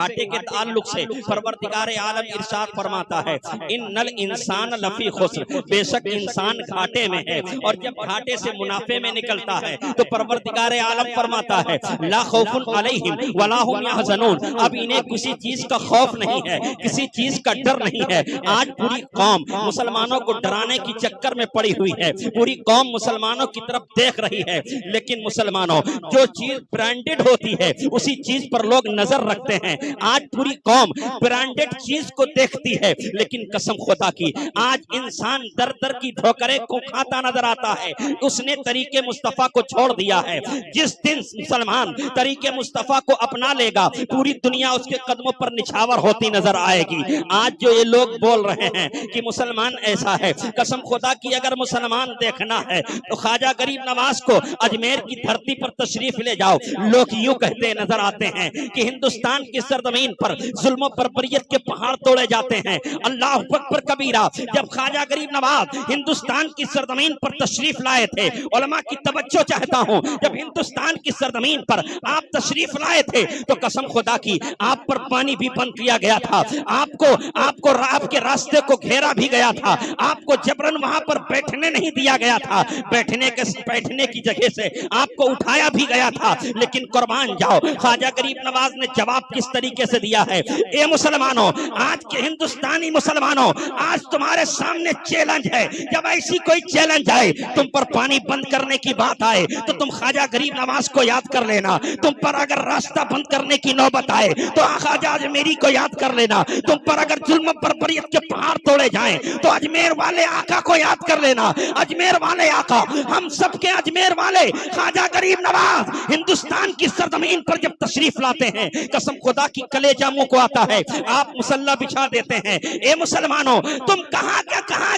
گھاٹے کے تعلق سے پروردگار عالم ارشاد فرماتا ہے انل انسان لفی خسر، بے شک انسان گھاٹے میں ہے، اور جب گھاٹے سے منافع میں نکلتا ہے تو پروردگار عالم فرماتا ہے لا خوف علیہم ولا هم يحزنون، اب انہیں کسی چیز کا خوف نہیں ہے، کسی چیز کا ڈر نہیں ہے۔ آج پوری قوم مسلمانوں کو ڈرانے کی چکر میں پڑی ہوئی ہے، پوری قوم مسلمانوں کی طرف دیکھ رہی ہے، لیکن مسلمانوں جو چیز برانڈڈ ہوتی ہے اسی چیز پر لوگ نظر رکھتے ہیں۔ آج پوری قوم برانڈڈ چیز کو دیکھتی ہے، لیکن قسم خدا کی آج انسان در در کی ٹھوکریں کو کھاتا نظر آتا ہے۔ اس نے طریق مصطفیٰ کو چھوڑ دیا ہے۔ جس دن مسلمان طریق مصطفیٰ کو اپنا لے گا پوری دنیا اس کے قدموں پر نچھاور ہوتی نظر آئے گی۔ آج جو یہ لوگ بول رہے ہیں کہ مسلمان ایسا ہے، قسم خدا کی اگر مسلمان دیکھنا ہے تو خواجہ غریب نواز کو اجمیر کی دھرتی پر تشریف لے جاؤ۔ لوگ یوں کہتے نظر آتے ہیں کہ ہندوستان کی سرزمین پر ظلم و بربریت کے پہاڑ توڑے جاتے ہیں۔ اللہ اکبر کبیرہ، جب خواجہ غریب نواز ہندوستان کی سرزمین پر تشریف لائے تھے، علماء کی توجہ چاہتا ہوں، جب ہندوستان کی سرزمین پر آپ تشریف لائے تھے تو قسم خدا کی آپ پر پانی بھی بند کیا گیا تھا، آپ کے راستے کو گھیرا بھی گیا تھا، آپ کو جبرن وہاں پر بیٹھنے نہیں دیا گیا تھا، بیٹھنے کی جگہ سے آپ کو اٹھایا بھی گیا تھا، لیکن قربان جاؤ خواجہ غریب نواز نے جواب کس طریقے سے دیا ہے۔ اے مسلمانوں، آج کے ہندوستانی مسلمانوں، آج تمہارے سامنے چیلنج ہے، جب ایسی کوئی چیلنج آئے تم پر پانی بند کرنے کی بات آئے تو تم خواجہ غریب نواز کو یاد کر لینا، تم پر اگر راستہ بند کرنے کی نوبت آئے تو خواجہ اجمیری کو یاد کر لینا، تم پر اگر ظلم بربریت کے پہاڑ توڑے جائیں تو اجمیر والے آقا کو یاد کر لینا۔ اجمیر والے آقا، ہم سب کے اجمیر والے خواجہ غریب نواز ہندوستان کی سرزمین پر جب تشریف لاتے ہیں قسم خدا کی کلیجہ منہ کو آتا ہے، آپ مصلی بچھا دیتے ہیں۔ اے مسلمانوں، تم کہاں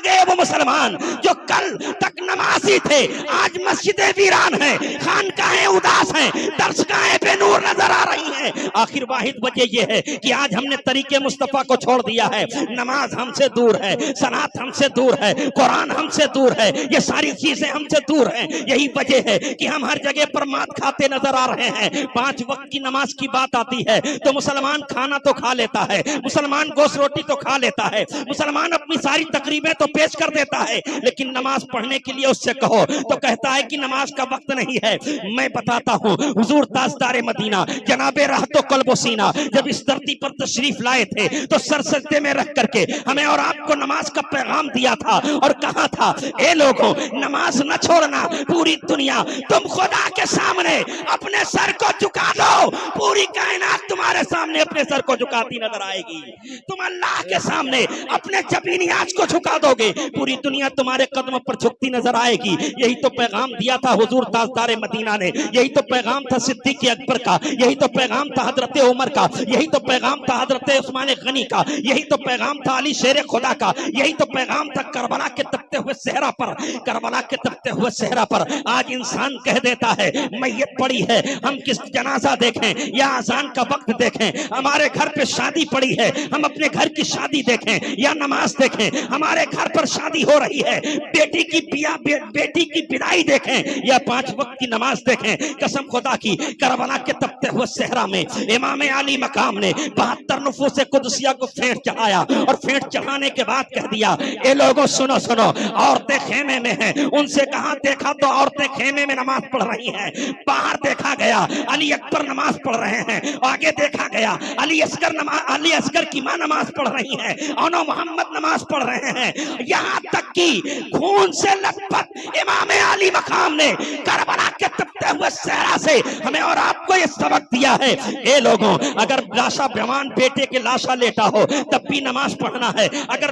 گئے وہ مسلمان جو کل تک نمازی تھے، آج مسجدیں ویران ہیں، خانقاہیں اداس ہیں، درسگاہیں بے نور نظر آ رہی ہیں۔ آخر واحد وجہ یہ ہے کہ آج ہم نے طریق مصطفیٰ کو چھوڑ دیا ہے، نماز ہم سے دور ہے، صلاۃ ہم سے دور ہے، قرآن ہم سے دور ہے، یہ ساری چیزیں ہم سے دور ہیں۔ یہی وجہ ہے کہ ہم ہر جگہ پر مات کھاتے نظر آ رہے ہیں۔ 5 وقت کی نماز کی بات آتی ہے تو مسلمان کھانا تو کھا لیتا ہے، مسلمان گوشت روٹی تو کھا لیتا ہے، مسلمان اپنی ساری تقریبیں تو پیش کر دیتا ہے، لیکن نماز پڑھنے کے لیے اس سے کہو تو کہتا ہے کہ نماز کا وقت نہیں ہے۔ میں بتاتا ہوں، حضور تاجدار مدینہ جناب راحت و قلب و سینہ جب اس دھرتی پر تشریف لائے تھے تو سر سجدے میں رکھ کر کے ہمیں اور آپ کو نماز کا پیغام دیا تھا اور کہا تھا اے لوگوں نماز نہ چھوڑنا، پوری دنیا تم خدا کے سامنے اپنے سر کو جھکا دو، پوری کائنات تمہارے سامنے اپنے سر کو جھکاتی نظر آئے گی، تم اللہ کے سامنے اپنے جبینیات کو جھکا دو گے، پوری دنیا تمہارے قدموں پر جھکتی نظر آئے گی۔ یہی تو پیغام دیا تھا حضور تاجدار مدینہ نے، یہی تو پیغام تھا صدیق اکبر کا، یہی تو پیغام تھا حضرت عمر کا، یہی تو پیغام تھا حضرت عثمان غنی کا، یہی تو پیغام تھا علی شیر خدا کا، یہی تو پیغام تھا کربلا کے تپتے ہوئے صحرا پر، کربلا کے تپتے ہوئے صحرا پر۔ آج انسان کہہ دیتا ہے میت پڑی ہے، ہم کس جنازہ دیکھیں یا اذان کا وقت دیکھیں، ہمارے گھر پہ شادی پڑی ہے ہم اپنے گھر کی شادی دیکھیں یا نماز دیکھیں، ہمارے گھر پر شادی ہو رہی ہے بیٹی کی بدائی دیکھیں یا 5 وقت کی نماز دیکھیں۔ قسم خدا کی کربلا کے تپتے ہوئے صحرا میں امام علی مقام نے 72 نفوس قدسیہ کو پھینٹ چڑھایا اور پھینٹ چڑھانے کے بعد کہہ دیا اے لوگوں سنو عورتیں خیمے میں ہیں، ان سے کہاں دیکھا تو عورتیں خیمے میں نماز پڑھ رہی ہیں، باہر دیکھا گیا علی اکبر نماز پڑھ رہے ہیں، آگے دیکھا گیا علی اصغر کی ماں نماز پڑھ رہی ہیں، انو محمد نماز پڑھ رہے ہیں، یہاں تک کہ خون سے لت پت امام علی مقام نے کربلا کے تپتے ہوئے صحرا سے ہمیں اور آپ کو یہ سبق دیا ہے اے لوگوں اگر لاشا جوان بیٹے کے لاشا لیٹا ہو تب بھی نماز پڑھنا ہے، اگر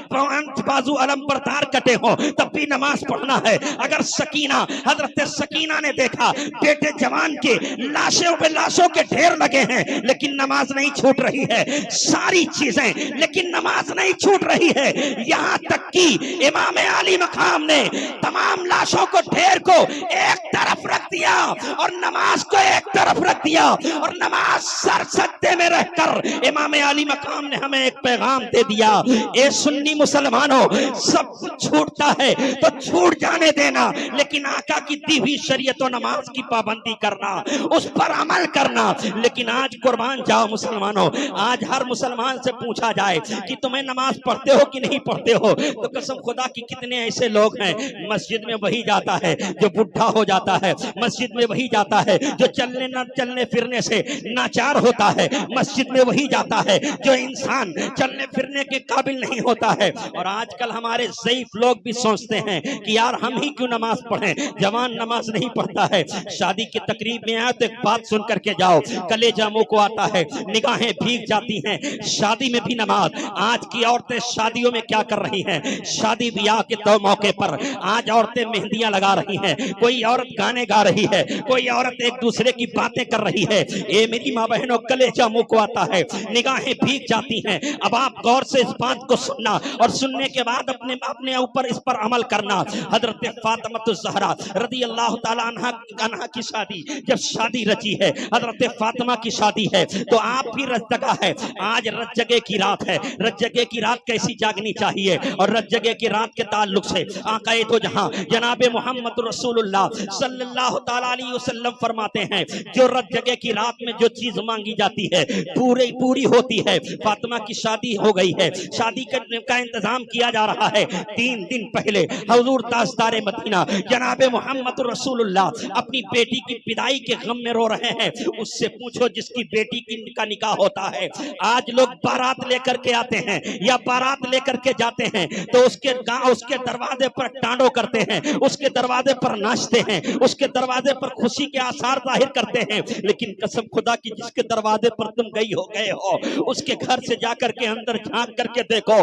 بازو علم بردار کٹے ہو تب بھی نماز پڑھنا ہے، اگر سکینہ حضرت سکینہ نے دیکھا بیٹے جوان کے لاشوں کے ڈھیر لگے ہیں لیکن نماز نہیں چھوٹ رہی ہے، ساری چیزیں لیکن نماز نہیں چھوٹ رہی ہے، یہاں تک کہ امام علی مقام نے تمام لاشوں کو ڈھیر کو ایک طرف رکھ دیا اور نماز کو ایک طرف رکھ دیا اور نماز سر سجدے میں رہ کر امام علی مقام نے ہمیں ایک پیغام دے دیا اے سنی مسلمانوں سب کچھ چھوٹتا ہے تو چھوٹ جانے دینا، لیکن آقا کی دی ہوئی شریعت و نماز کی پابندی کرنا، اس پر عمل کرنا۔ لیکن آج قربان جاؤ مسلمانوں آج ہر مسلمان سے پوچھا جائے کہ تمہیں نماز پڑھتے ہو کہ نہیں پڑھتے ہو تو قسم خدا کی کتنے ایسے لوگ ہیں مسجد میں وہی جاتا ہے جو بڈھا ہو جاتا ہے، مسجد میں وہی جاتا ہے جو چلنے پھرنے سے ناچار ہوتا ہے، مسجد میں وہی جاتا ہے جو انسان چلنے پھرنے کے قابل نہیں ہوتا ہے۔ اور آج کل ہمارے ضعیف لوگ بھی سوچتے ہیں کہ یار ہم ہی کیوں نماز پڑھیں، جوان نماز نہیں پڑھتا ہے۔ شادی کی تقریب میں آئے تو ایک بات سن کر کے جاؤ، کلیجہ منہ کو آتا ہے، نگاہیں بھیگ جاتی ہیں۔ شادی میں بھی نماز، آج کی عورتیں شادیوں میں کیا کر رہی ہیں، شادی بیاہ کے تو موقع پر آج عورتیں مہندیاں لگا رہی ہیں، کوئی عورت گانے گا رہی ہے، کوئی عورت ایک دوسرے کی باتیں کر رہی ہے۔ اے میری ماں بہنوں کلیجہ منہ کو آتا ہے، نگاہیں بھیگ جاتی ہیں۔ اب آپ غور سے اس بات کو سننا اور سننے کے بعد اپنے اوپر اس پر عمل کرنا۔ حضرت فاطمہ الزہرا رضی اللہ تعالی عنہا کی شادی، جب شادی رچی ہے، حضرت فاطمہ کی شادی ہے تو آپ بھی رج جگہ ہے۔ آج رج جگہ کی رات ہے، رج جگہ کی رات کیسی جاگنی چاہیے، اور رج جگہ کی رات کے تعلق سے آقا دو جہاں جناب محمد رسول اللہ صلی اللہ تعالی علیہ وسلم فرماتے ہیں جو رج جگہ کی رات میں جو چیز مانگی جاتی ہے پوری ہوتی ہے۔ فاطمہ کی شادی ہو گئی ہے، شادی کا انتظام کیا جا رہا ہے۔ 3 دن پہلے حضور تاجدار مدینہ جناب محمد رسول اللہ اپنی بیٹی کی بدائی کے غم میں رو رہے ہیں۔ اس سے پوچھو جس کی بیٹی کا نکاح ہوتا ہے، آج لوگ بارات لے کر کے آتے ہیں یا بارات لے کر کے جاتے ہیں تو اس کے دروازے پر ٹانڈو کرتے ہیں، اس کے دروازے پر ناچتے ہیں، اس کے دروازے پر خوشی کے آثار ظاہر کرتے ہیں۔ لیکن قسم خدا کی جس کے دروازے پر تم گئے ہو اس کے گھر سے جا کر کے اندر جھانک کر کے دیکھو،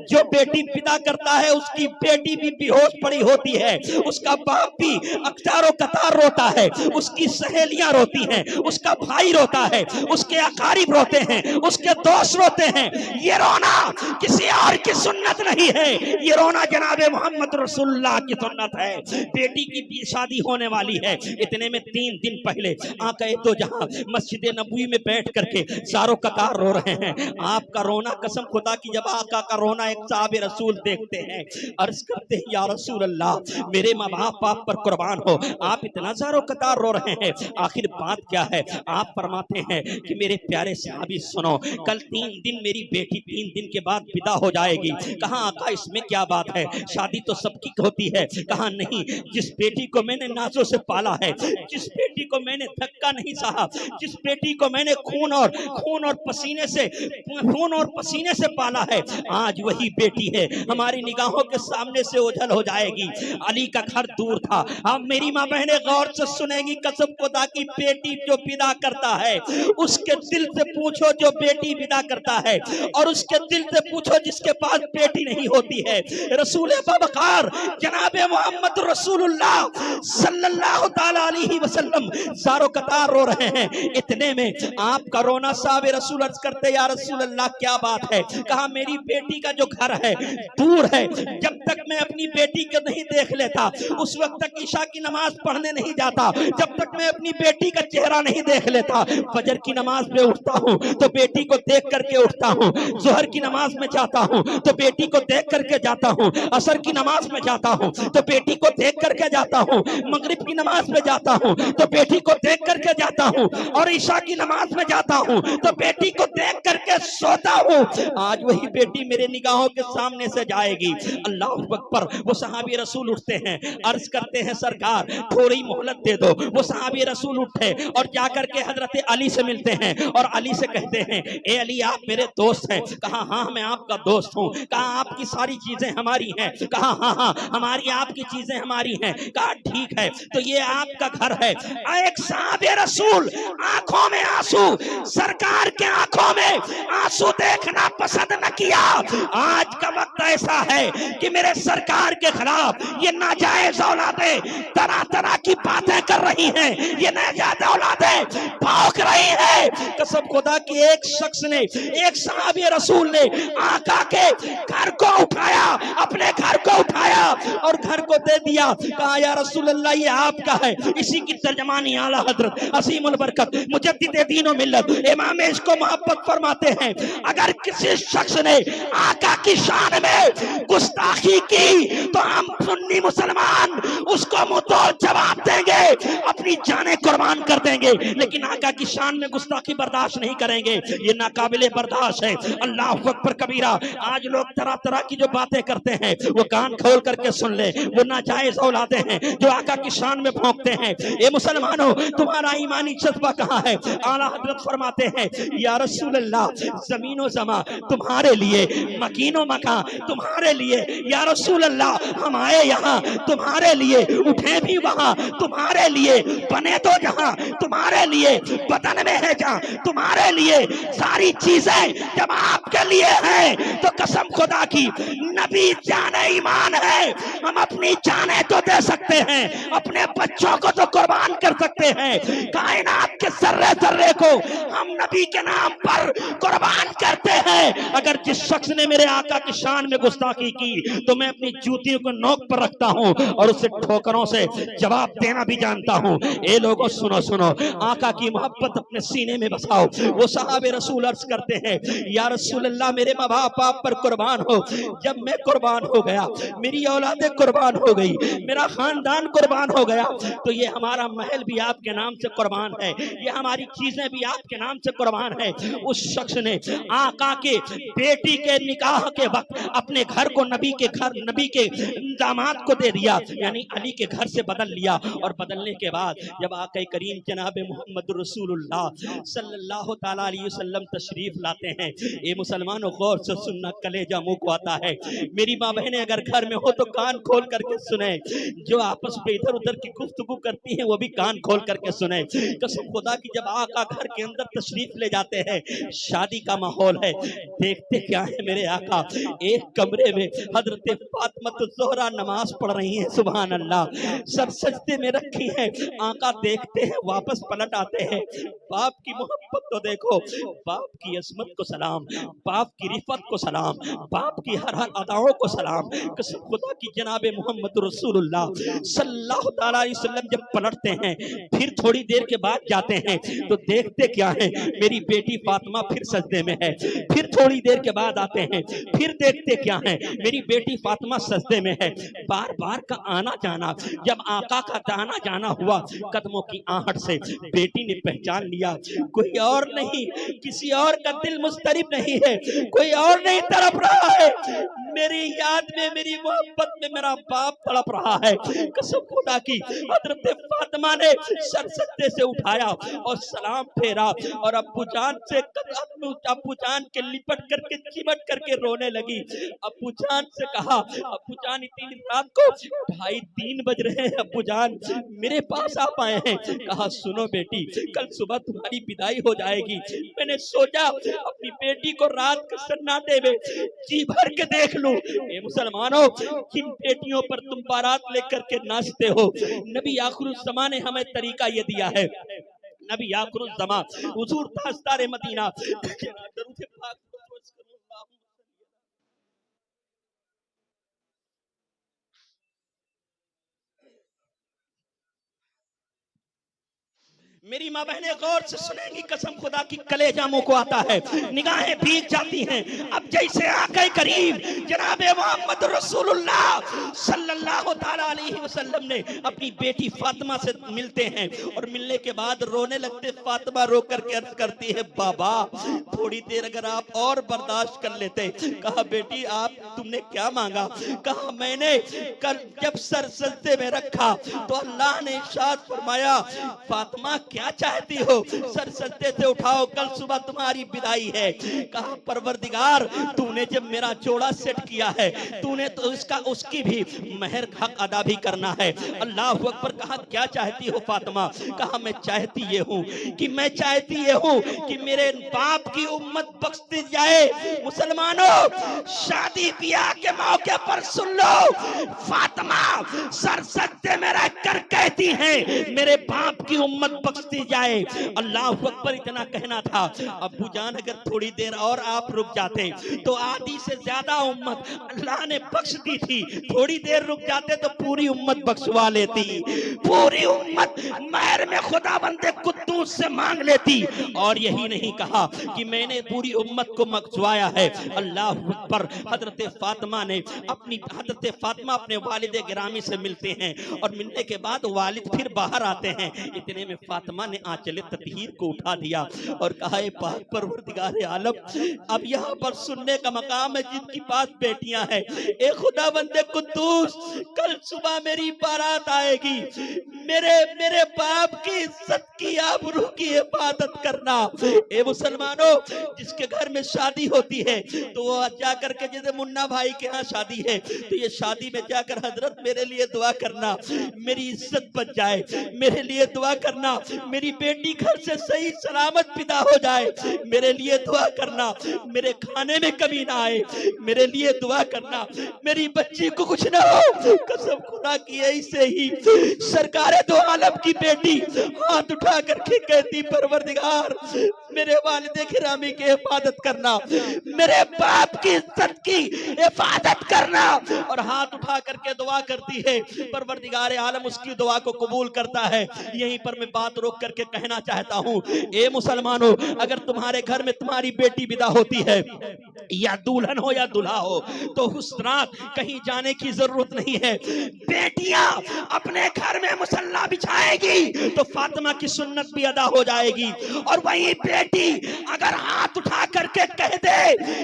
جو بیٹی پیدا کرتا ہے اس کی بیٹی بھی بے ہوش پڑی ہوتی ہے، اس کا باپ بھی اقتار و قطار روتا ہے، اس کی سہیلیاں روتی ہیں، اس کا بھائی روتا ہے، اس کے اقارب روتے ہیں، اس کے دوست روتے ہیں۔ یہ رونا کسی اور کی سنت نہیں ہے، یہ رونا جناب محمد رسول اللہ کی سنت ہے۔ بیٹی کی شادی ہونے والی ہے، اتنے میں 3 دن پہلے آقا دو جہاں مسجد نبوی میں بیٹھ کر کے زارو قطار رو رہے ہیں۔ آپ کا رونا قسم خدا کی جب آقا کا رونا ایک صحابی رسول دیکھتے ہیں، عرض کرتے ہیں یا رسول اللہ میرے ماں باپ آپ پر قربان ہو، آپ اتنا زارو قطار رو رہے ہیں، آخر بات کیا ہے؟ آپ فرماتے ہیں کہ میرے پیارے صحابی سنو، کل 3 دن میری بیٹی 3 دن کے بعد ودا ہو جائے گی۔ کہاں آقا اس میں کیا بات ہے، شادی تو سب کی ہوتی ہے۔ کہاں نہیں، جس بیٹی کو میں نے نازوں سے پالا ہے، جس بیٹی کو میں نے دھکا نہیں سہا، جس بیٹی کو میں نے خون اور پسینے سے پالا ہے، آج وہی بیٹی ہے ہماری نگاہوں کے سامنے سے اوجھل ہو جائے گی۔ علی کا گھر دور تھا۔ اب میری ماں بہنیں غور سے سنیں گی، قسم خدا کی بیٹی جو ودا کرتا ہے اس کے دل سے پوچھو جو بیٹی ودا کرتا ہے، اور اس کے دل سے پوچھو جس کے پاس بیٹی نہیں ہوتی ہے۔ رسول بابقار جناب محمد رسول اللہ صلی اللہ تعالی علیہ وسلم زارو قطار رو رہے ہیں۔ اتنے میں آپ کا رونا صاحب رسول عرض کرتے یا رسول اللہ کیا بات ہے؟ کہا میری بیٹی کا جو گھر ہے دور ہے، جب تک میں اپنی بیٹی کو نہیں دیکھ لیتا اس وقت تک عشاء کی نماز پڑھنے نہیں جاتا، جب تک میں اپنی بیٹی کا چہرہ نہیں دیکھ لیتا۔ فجر کی نماز میں اٹھتا ہوں تو بیٹی کو دیکھ کر کے اٹھتا ہوں، ظہر کی نماز میں جاتا ہوں تو بیٹی کو دیکھ کر کے جاتا ہوں، عصر کی نماز میں جاتا ہوں تو بیٹی کو دیکھ کر کے جاتا ہوں، مغرب کی نماز میں جاتا ہوں تو بیٹی کو دیکھ کر کے جاتا ہوں، اور عشاء کی نماز میں جاتا ہوں تو بیٹی کو دیکھ کر کے سوتا ہوں۔ آج وہی بیٹی میرے نگاہوں کے سامنے سے جائے گی۔ اللہ اکبر۔ وہ صحابی رسول اٹھتے ہیں، عرض کرتے ہیں سرکار تھوڑی مہلت دے دو۔ وہ صحابی رسول اٹھے اور جا کر کے حضرت علی سے ملتے ہیں اور علی سے کہتے ہیں اے علی آپ میرے دوست ہیں۔ کہا ہاں میں آپ کا دوست ہوں۔ کہا آپ کی ساری چیزیں ہماری ہیں۔ کہا ہاں ہماری آپ کی چیزیں ہماری ہیں۔ کہا ٹھیک ہے تو یہ آپ کا گھر ہے۔ ایک صحابی رسول آنکھوں میں آنسو، سرکار کے آنکھوں میں آنسو دیکھنا پسند نہ کیا۔ آج کا وقت ایسا ہے کہ میرے سرکار کے خلاف یہ ناجائز اولادیں طرح طرح کی باتیں کر رہی ہیں، یہ ناجائز اولادیں بھوک رہی ہیں۔ قسم خدا کی ایک شخص نے، ایک صحابی رسول نے آقا کے گھر کو اٹھایا، اپنے گھر کو اٹھایا اور گھر کو دے دیا۔ کہا یا رسول اللہ یہ آپ کا ہے۔ اسی کی ترجمانی اعلیٰ حضرت عظیم البرکت مجدد دین و ملت امام عشق و محبت فرماتے ہیں اگر کسی شخص نے نے آقا کی شان میں گستاخی کی تو ہم سنی مسلمان اس کو منہ توڑ جواب دیں گے، اپنی جانیں قربان کر دیں گے، لیکن آقا کی شان میں گستاخی برداشت نہیں کریں گے، یہ ناقابل برداشت ہے۔ اللہ اکبر کبیرہ۔ آج لوگ طرح طرح کی جو باتیں کرتے ہیں وہ کان کھول کر کے سن لے، وہ ناجائز اولادیں ہیں جو آقا کی شان میں بھونکتے ہیں۔ اے مسلمانوں، تمہارا ایمانی جذبہ کہاں ہے؟ اعلیٰ حضرت فرماتے ہیں یا رسول اللہ، زمین و زمان تمہارے لیے، مکین و مکان تمہارے لیے، یا رسول اللہ ہم آئے یہاں تمہارے لیے، اٹھے بھی وہاں تمہارے لیے، بنے تو جہاں تمہارے لیے، بدن میں ہے جہاں تمہارے لیے، ساری چیزیں جب آپ کے لیے ہیں تو قسم خدا کی نبی جان ایمان ہے، ہم اپنی جانیں تو دے سکتے ہیں، اپنے بچوں کو تو قربان کر سکتے ہیں، کائنات کے ذرے ذرے کو ہم نبی کے نام پر قربان کرتے ہیں۔ اگر جس شخص نے میرے آقا کی شان میں گستاخی کی تو میں اپنی جوتیوں کو نوک پر رکھتا ہوں اور اسے ٹھوکروں سے جواب دینا بھی جانتا ہوں۔ اے لوگوں سنو سنو، آقا کی محبت اپنے سینے میں بساؤ۔ وہ صحابہ رسول عرض کرتے ہیں یا رسول اللہ میرے ماں باپ آپ پر قربان ہو، جب میں قربان ہو گیا، میری اولادیں قربان ہو گئی، میرا خاندان قربان ہو گیا، تو یہ ہمارا محل بھی آپ کے نام سے قربان ہے، یہ ہماری چیزیں بھی آپ کے نام سے قربان ہے۔ اس شخص نے آقا کے بیٹی کے نکاح کے وقت اپنے گھر کو نبی کے داماد کو دے دیا، یعنی علی کے گھر سے بدل لیا، اور بدلنے کے بعد جب آقا کریم جناب محمد رسول اللہ صلی اللہ تعالیٰ علیہ وسلم تشریف لاتے ہیں، اے مسلمانوں غور سے سننا، کلیجہ منہ کو آتا ہے۔ میری ماں بہنیں اگر گھر میں ہو تو کان کھول کر کے سنیں، جو آپس میں ادھر ادھر کی گفتگو کرتی ہیں وہ بھی کان کھول کر کے سنیں۔ قسم خدا کی جب آقا گھر کے اندر تشریف لے جاتے ہیں، شادی کا ماحول ہے، دیکھتے کیا ہے میرے آقا، ایک کمرے میں حضرت فاطمہ الزہرا نماز پڑھ رہی ہیں، سبحان اللہ، سر سجدے میں رکھی ہیں۔ آقا دیکھتے ہیں، واپس پلٹ آتے ہیں، باپ کی محبت تو دیکھو، باپ کی عظمت کو سلام، باپ کی رفت کو سلام، باپ کی ہر ہر اداؤں کو سلام۔ قسم خدا کی جناب محمد رسول اللہ صلی اللہ تعالیٰ علیہ وسلم جب پلٹتے ہیں، پھر تھوڑی دیر کے بعد جاتے ہیں تو دیکھتے کیا ہے، میری بیٹی فاطمہ پھر سجدے میں ہے، پھر تھوڑی دیر کے بعد آتے ہیں، پھر دیکھتے کیا ہے، میری بیٹی فاطمہ سجدے میں ہے۔ بار بار کا آنا جانا، جب آقا کا آنا جانا ہوا، قدموں کی آہٹ سے بیٹی نے پہچان لیا، کوئی اور نہیں، کسی اور کا دل مضطرب نہیں ہے، کوئی اور نہیں تڑپ رہا ہے، میری یاد میں، میری محبت میں میرا باپ تڑپ رہا ہے۔ قسم خدا کی حضرت فاطمہ نے سر سجدے سے اٹھایا اور سلام پھیرا، اور ابو جان کے لپٹ کر کے چمٹ کر کے رونے لگی۔ ابو جان سے کہا، ابو جان اتنی رات کو 2:30-3 بج رہے ہیں، ابو جان میرے پاس آپ آئے ہیں۔ کہا سنو بیٹی، کل صبح تمہاری بدائی ہو جائے گی، میں نے سوچا اپنی بیٹی کو رات کے سناٹے میں جی بھر کے دیکھ لوں۔ اے مسلمانوں، کن بیٹیوں پر تم بارات لے کر کے ناچتے ہو؟ نبی آخر الزمان نے ہمیں طریقہ یہ دیا ہے، نبی آخر الزمان حضور تاجدار مدینہ درود پاک میری ماں بہنیں غور سے سنیں گی، قسم خدا کی کلیجہ منہ کو آتا ہے، نگاہیں بھیگ جاتی ہیں۔ اب جیسے آقا کریم جناب محمد رسول اللہ صلی اللہ تعالیٰ علیہ وسلم نے اپنی بیٹی فاطمہ سے ملتے ہیں اور ملنے کے بعد رونے لگتے، فاطمہ رو کر کے عرض کرتی ہے بابا تھوڑی دیر اگر آپ اور برداشت کر لیتے۔ کہا بیٹی آپ تم نے کیا مانگا؟ کہا میں نے کل جب سر سجدے میں رکھا تو اللہ نے ارشاد فرمایا فاطمہ کیا چاہتی ہو؟ سر سجدے سے اٹھاؤ، کل صبح تمہاری بدائی ہے۔ کہا پروردگار تو نے جب میرا جوڑا سیٹ کیا ہے تو نے تو اس کی بھی مہر حق ادا بھی کرنا ہے۔ اللہ اکبر۔ کہا کیا چاہتی ہو فاطمہ؟ کہا میں چاہتی یہ ہوں کہ میرے باپ کی امت بخش دی جائے۔ مسلمانوں شادی بیاہ کے موقع پر سن لو، فاطمہ سر سجدے میں رہ کر کہتی ہیں میرے باپ کی امت بخش دی جائے۔ اللہ اکبر اتنا کہنا تھا۔ ابو جان اگر تھوڑی دیر اور آپ رک جاتے تو آدھی سے زیادہ امت اللہ نے بخش دی تھی، تھوڑی دیر رک جاتے تو پوری امت بخشوا لیتی، پوری امت مہر میں خدا بندے قدوس سے مانگ لیتی۔ اور یہی نہیں کہا کہ میں نے پوری امت کو بخشوایا ہے۔ اللہ اکبر، حضرت فاطمہ نے حضرت فاطمہ اپنے والد گرامی سے ملتے ہیں اور ملنے کے بعد والد پھر باہر آتے ہیں۔ اتنے میں فاطمہ نے آنچل تطہیر کو اٹھا دیا اور کہا اے پاک پروردگار عالم، اب یہاں پر سننے کا مقام ہے جن کی پاس بیٹیاں ہیں، اے خدا بندے قدوس کل صبح میری بارات آئے گی، میرے باپ کی عزت کی آبرو کی حفاظت کرنا۔ اے مسلمانوں، جس کے گھر میں شادی ہوتی ہے تو وہ جا کر کے، جیسے منا بھائی کے ہاں شادی ہے تو یہ شادی میں جا کر حضرت میرے لیے دعا کرنا، میری عزت بچ جائے، میرے لیے دعا کرنا، میری بیٹی گھر سے صحیح سلامت پیدا ہو جائے، میرے لیے دعا کرنا، میرے کھانے میں کمی نہ آئے، میرے لیے دعا کرنا، میری بچی کو کچھ نہ ہو۔ قسم خدا کی ایسے ہی سرکار دو عالم کی بیٹی ہاتھ اٹھا کر کے کہتی پروردگار میرے والد گرامی کی حفاظت کرنا، میرے باپ کی عزت کی حفاظت کرنا، اور ہاتھ اٹھا کر کے دعا کرتی ہے۔ پروردگار عالم اس کی دعا کو قبول کرتا ہے۔ یہیں پر میں بات روک کر کے کہنا چاہتا ہوں، اے مسلمانوں، اگر تمہارے گھر میں تمہاری بیٹی پیدا ہوتی ہے، یا دلہن ہو یا دلہا ہو، تو اس رات کہیں جانے کی ضرورت نہیں ہے۔ بیٹیاں اپنے گھر میں مصلی بچھائے گی تو فاطمہ کی سنت بھی ادا ہو جائے گی، اور وہی بیٹی اگر ہاتھ اٹھا کر کے کہہ دے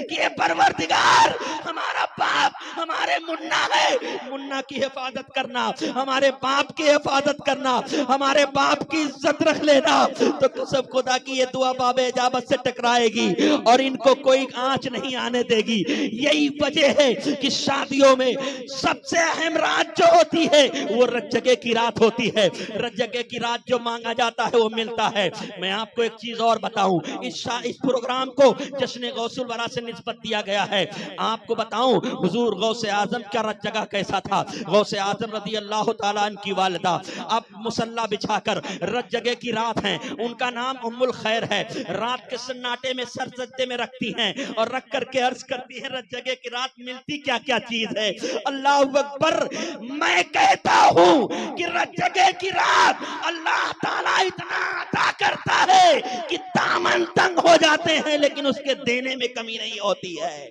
کہ اے پروردگار ہمارا باپ ہمارے منا ہے، منا کی حفاظت کرنا، ہمارے باپ کی حفاظت کرنا، ہمارے باپ کی عزت رکھ لینا، تو قسم خدا کی یہ دعا باب اجابت سے ٹکرائے گی اور ان کو کوئی آنچ نہیں آنے دے گی۔ یہی وجہ ہے کہ شادیوں میں سب سے اہم رات جو ہوتی ہے وہ رت جگے کی رات ہوتی ہے۔ رت جگے کی رات جو مانگا جاتا ہے وہ ملتا ہے۔ میں آپ کو ایک چیز اور بتاؤں، اس پروگرام کو جشن غوث الورا سے نسبت دیا گیا ہے۔ آپ کو بتاؤں حضور غوث اعظم کا رت جگہ کیسا تھا۔ غوث اعظم رضی اللہ تعالیٰ عنہ کی والدہ اب مصلی بچھا کر رت جگے کی رات ہیں، ان کا نام ام الخیر ہے، رات کے سناٹے میں سر سجدے میں رکھتی ہیں اور رکھ کر کے عرض کرتی ہیں رت جگے کی رات ملتی کیا کیا چیز ہے۔ اللہ اکبر، میں کہتا ہوں کہ رت جگے کی رات اللہ تعالیٰ اتنا عطا کرتا ہے کہ دامن تنگ ہو جاتے ہیں لیکن اس کے دینے میں کمی نہیں ہوتی ہے،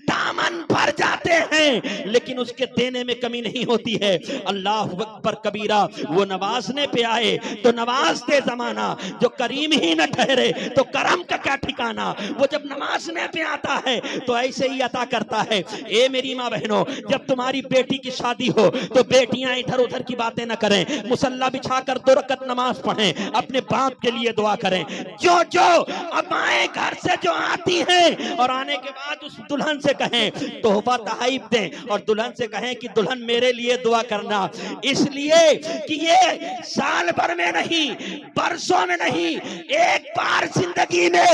دامن بھر جاتے ہیں لیکن اس کے دینے میں کمی نہیں ہوتی ہے۔ اللہ اکبر کبیرہ، وہ نوازنے پہ آئے تو نواز دے زمانہ، جو کریم ہی نہ ٹھہرے تو کرم کا کیا ٹھکانہ، وہ جب نوازنے پہ آتا ہے تو ایسے ہی عطا کرتا ہے۔ اے میری ماں بہنوں، جب تمہاری بیٹی کی شادی ہو تو بیٹیاں ادھر ادھر کی باتیں نہ کریں، مصلی بچھا کر 2 رکعت نماز پڑھیں، اپنے باپ کے لیے دعا کریں۔ جو امائیں گھر سے جو آتی ہیں اور آنے کے بعد اس دلہن سے کہیں تحفہ تحائف دیں، اور دلہن سے کہیں کہ دلہن میرے لیے دعا کرنا، اس لیے کہ یہ سال بھر میں نہیں، برسوں میں نہیں، ایک بار زندگی میں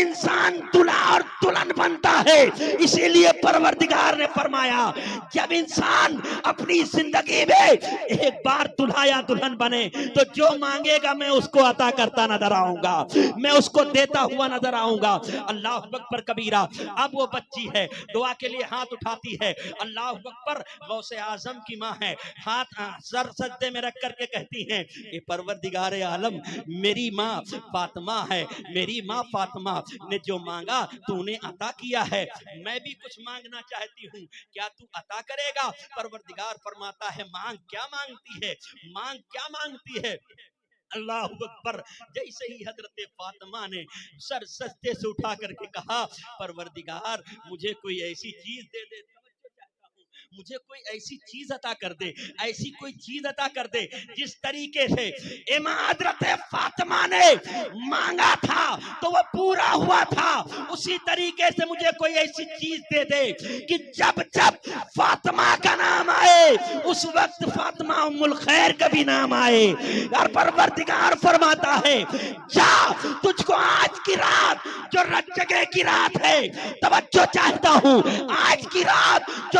انسان دلہا اور دلہن بنتا ہے۔ اسی لیے پروردگار نے فرمایا جب انسان اپنی زندگی میں ایک بار دلہا یا دلہن بنے تو جو مانگے گا میں اس کو عطا کرتا نظر آؤں گا، میں اس کو دیتا ہوا نظر آؤں گا۔ اللہ اکبر کبیرہ، اب وہ بچی ہے، دعا کے لیے ہاتھ اٹھاتی ہے، اللہ اکبر، غوث اعظم کی ماں ہے، ہاتھ سر سجدے میں رکھ کر کے کہتی ہیں اے پروردگار عالم، میری ماں فاطمہ ہے، میری ماں فاطمہ نے جو مانگا تو نے عطا کیا ہے، میں بھی کچھ مانگنا چاہتی ہوں، کیا تو عطا کرے گا؟ پروردگار فرماتا ہے مانگ، کیا مانگتی ہے، مانگ کیا مانگتی ہے؟ اللہ اکبر، جیسے ہی حضرت فاطمہ نے سر سجدے سے اٹھا کر کے کہا پروردگار مجھے کوئی ایسی چیز دے دے، مجھے کوئی ایسی چیز عطا کر دے، ایسی کوئی چیز عطا کر دے جس طریقے سے حضرت فاطمہ نے مانگا تھا تو وہ پورا ہوا تھا، اسی طریقے سے مجھے کوئی ایسی چیز دے دے کہ جب جب فاطمہ کا نام آئے اس وقت فاطمہ ام الخیر کا بھی نام آئے۔ اور پروردگار فرماتا ہے جا، تجھ کو آج کی رات جو رت جگے کی رات ہے، توجہ چاہتا ہوں، آج کی رات جو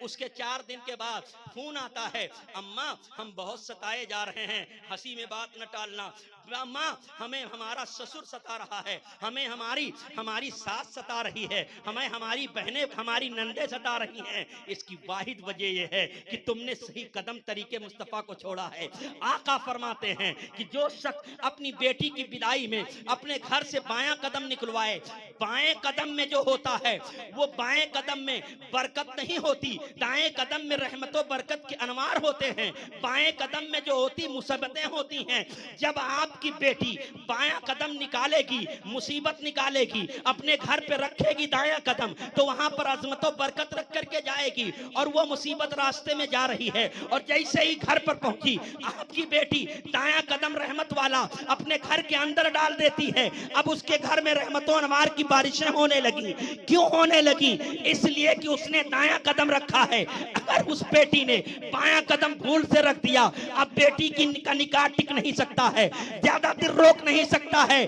اس کے 4 دن کے بعد فون آتا ہے, اماں ہم بہت ستائے جا رہے ہیں, ہنسی میں بات نہ ٹالنا, اماں ہمیں ہمارا سسر ستا رہا ہے, ہمیں ہماری ساس ستا رہی ہے, ہمیں ہماری بہنیں ہماری نندے ستا رہی ہیں. اس کی واحد وجہ یہ ہے کہ تم نے صحیح قدم طریقے مصطفیٰ کو چھوڑا ہے. آقا فرماتے ہیں کہ جو شخص اپنی بیٹی کی بدائی میں اپنے گھر سے بایاں قدم نکلوائے, بائیں قدم میں جو ہوتا ہے وہ بائیں قدم میں برکت نہیں ہوتی, دائیں قدم میں رحمت و برکت کے انوار ہوتے ہیں, بائیں قدم میں جو ہوتی مصیبتیں ہوتی ہیں. جب آپ کی بیٹی بایاں قدم نکالے گی, مصیبت نکالے گی, اپنے گھر پہ رکھے گی دایاں قدم, تو وہاں پر عظمت و برکت رکھ کر کے جائے گی, اور وہ مصیبت راستے میں جا رہی ہے. اور جیسے ہی گھر پر پہنچی آپ کی بیٹی دایاں قدم رحمت والا اپنے گھر کے اندر ڈال دیتی ہے, اب اس کے گھر میں رحمت و انوار کی بارشیں ہونے لگی. کیوں ہونے لگی؟ اس لیے کہ اس نے دایاں قدم رکھا ہے. اگر اس بیٹی نے بایاں قدم بھول سے رکھ دیا, اب بیٹی کی نکاح ٹک نہیں سکتا ہے, زیادہ دیر روک نہیں سکتا ہے.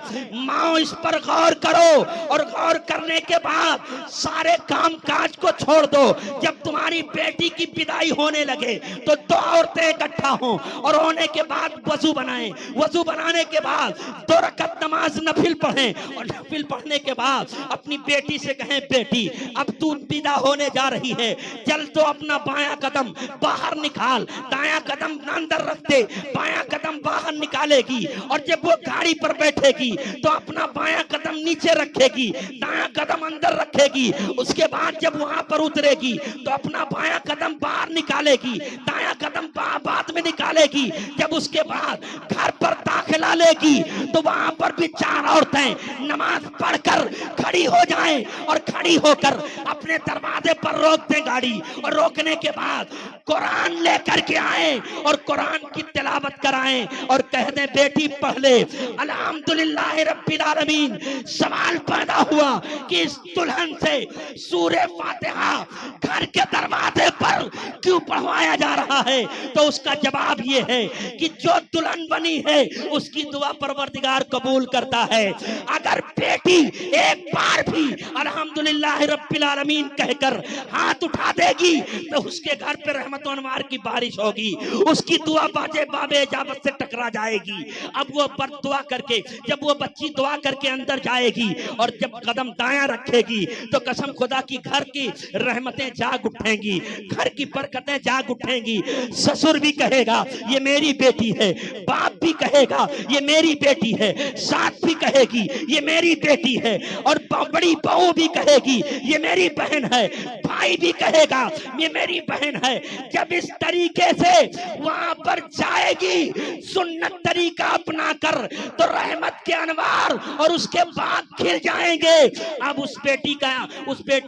ماں اس پر غور کرو, اور غور کرنے کے بعد سارے کام کاج کو چھوڑ دو. جب تمہاری بیٹی کی بدائی ہونے لگے تو 2 عورتیں اکٹھا ہوں, اور ہونے کے بعد وضو بنائیں, وضو بنانے کے بعد 2 رکعت نماز نفل پڑھیں, اور نفل پڑھنے کے بعد اپنی بیٹی سے کہیں بیٹی اب تو بدا ہونے جا رہی ہے, چل تو اپنا بایاں قدم باہر نکال, دایاں قدم اندر رکھ دے, بایاں قدم باہر نکالے گی, اور جب وہ گاڑی پر بیٹھے گی تو اپنا بایاں قدم نیچے رکھے گی, دایاں قدم اندر رکھے گی. اس کے بعد جب وہاں پر اترے گی تو اپنا بایاں قدم باہر نکالے گی, دایاں قدم بعد میں نکالے گی. جب اس کے بعد گھر پر داخلہ لے گی تو وہاں پر بھی 4 عورتیں نماز پڑھ کر کھڑی ہو جائیں, اور کھڑی ہو کر اپنے دروازے پر روک دیں گاڑی, اور روکنے کے بعد قرآن لے کر کے آئیں اور قرآن کی تلاوت کرائیں, اور کہہ دیں بیٹی پڑھ لے الحمدللہ رب العالمین. سوال پیدا ہوا کہ اس دلہن سے سورہ فاتحہ گھر کے دروازے پر کیوں پڑھوایا جا رہا ہے؟ تو اس کا جواب یہ ہے کہ جو دلہن بنی ہے اس کی دعا پروردگار قبول کرتا ہے. اگر بیٹی ایک بار بھی الحمدللہ رب العالمین کہہ کر ہاتھ اٹھا دے گی تو اس کے گھر پہ رحمت و انوار کی بارش ہوگی, اس کی دعا باب اجابت سے ٹکرا جائے گی. اب وہ دعا کر کے, جب وہ بچی دعا کر کے اندر جائے گی اور جب قدم دایاں رکھے گی تو قسم خدا کی گھر کی رحمتیں جاگ اٹھیں گی, گھر کی برکتیں جاگ اٹھیں گی. سسر بھی کہے گا یہ میری بیٹی ہے, باپ بھی کہے گا یہ میری بیٹی ہے, ساس بھی کہے گی یہ میری بیٹی ہے, اور بڑی بہو بھی کہے گی یہ میری بہن ہے, بھائی بھی کہے گا یہ میری بہن ہے. جب اس طریقے سے وہاں پر جائے گی سنت طریقہ اپنا کر تو رحمت کے انوار اور اس کے بعد کھل جائیں گے. اب اس بیٹی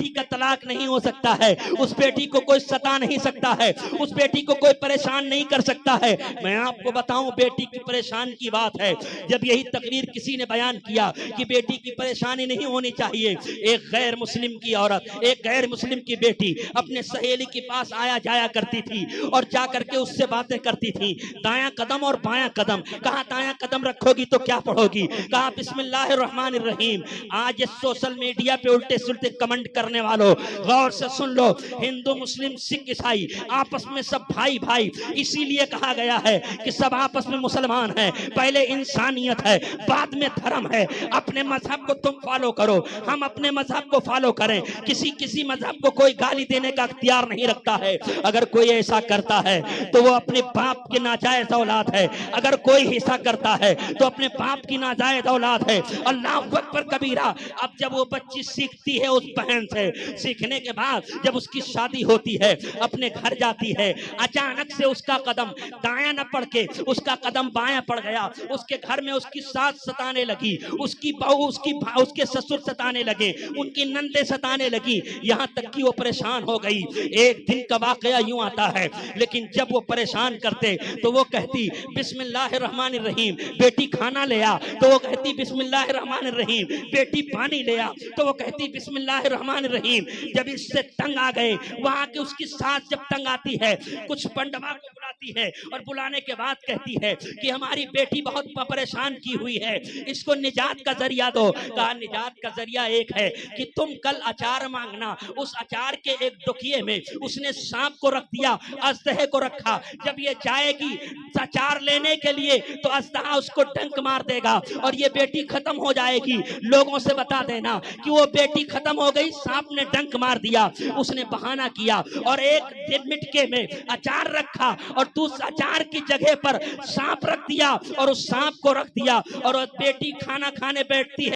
کا طلاق نہیں ہو سکتا ہے, اس بیٹی کو کوئی ستا نہیں سکتا ہے, اس بیٹی کو کوئی پریشان نہیں کر سکتا ہے. میں آپ کو بتاؤں بیٹی کی پریشان کی بات ہے, جب یہی تقریر کسی نے بیان کیا کہ بیٹی کی پریشانی نہیں ہونی چاہیے, ایک غیر مسلم کی عورت, ایک غیر مسلم کی بیٹی اپنے سہیلی کے پاس آیا جایا کرتی تھی اور جا کر کے اس سے باتیں کرتی تھی. دایاں قدم اور بایاں قدم, کہا دایاں قدم رکھو گی تو کیا پڑھو گی؟ کہا بسم اللہ الرحمن الرحیم. آج سوشل میڈیا پہ الٹے سلٹے کمنٹ کرنے والوں غور سے سن لو, ہندو مسلم سکھ عیسائی آپس میں سب بھائی بھائی, اسی لیے کہا گیا ہے کہ سب آپس میں مسلمان ہیں. پہلے انسانیت ہے, بعد میں دھرم ہے. اپنے مذہب کو تم فالو کرو, ہم اپنے مذہب کو فالو کریں. کسی مذہب کو کوئی گالی دینے کا اختیار نہیں رکھتا ہے. اگر کوئی ایسا کرتا ہے تو وہ اپنے باپ کے ناجائز اولاد ہے, اگر کوئی ایسا کرتا ہے تو اپنے باپ کی ناجائز اولاد ہے. اللہ اکبر کبیرہ. اب جب وہ بچی سیکھتی ہے اس بہن سے, سیکھنے کے بعد جب اس کی شادی ہوتی ہے, اپنے گھر جاتی ہے, اچانک سے اس کا قدم دایاں نہ پڑ کے اس کا قدم بایاں پڑ گیا. اس کے گھر میں اس کی ساس ستانے لگی, اس کی بہو اس کے سسر ستانے لگے, ان کی نندے ستانے لگی, یہاں تک کہ وہ پریشان ہو گئی. ایک دن کا واقعہ یوں آتا ہے, لیکن جب وہ پریشان کرتے تو وہ کہتی بسم اللہ الرحمن الرحیم. بیٹی کھانا لیا تو وہ کہتی بسم اللہ الرحمن الرحیم. بیٹی پانی لیا تو وہ کہتی بسم اللہ الرحمن الرحیم. جب اس سے تنگ آ گئے, وہاں کے اس کی ساس جب تنگ آتی ہے, کچھ پنڈوا کو بلاتی بلاتی ہے اور بلانے کے بعد کہتی ہے کہ ہماری بیٹی بہت پریشان کی ہوئی ہے, اس کو نجات کا ذریعہ دو. کہا نجات کا ذریعہ ایک ہے کہ تم کل اچار مانگنا. اس اچار کے ایک ڈکیے میں اس نے سانپ کو رکھ دیا, اژدہے کو رکھا. جب یہ جائے گی اچار لینے کے لیے تو اژدہا اس کو ڈنک مار دے گا اور یہ بیٹی ختم ہو جائے گی. لوگوں سے بتا دینا کہ وہ بیٹی ختم ہو گئی, سانپ نے ڈنک مار دیا. اس نے بہانہ کیا اور ایک مٹکے میں اچار رکھا اور تو اس اچار کی جگہ پر سانپ رکھ دیا اور اس سانپ کو رکھ دیا, اور بیٹی کھانا کھانے بیٹھتی ہے.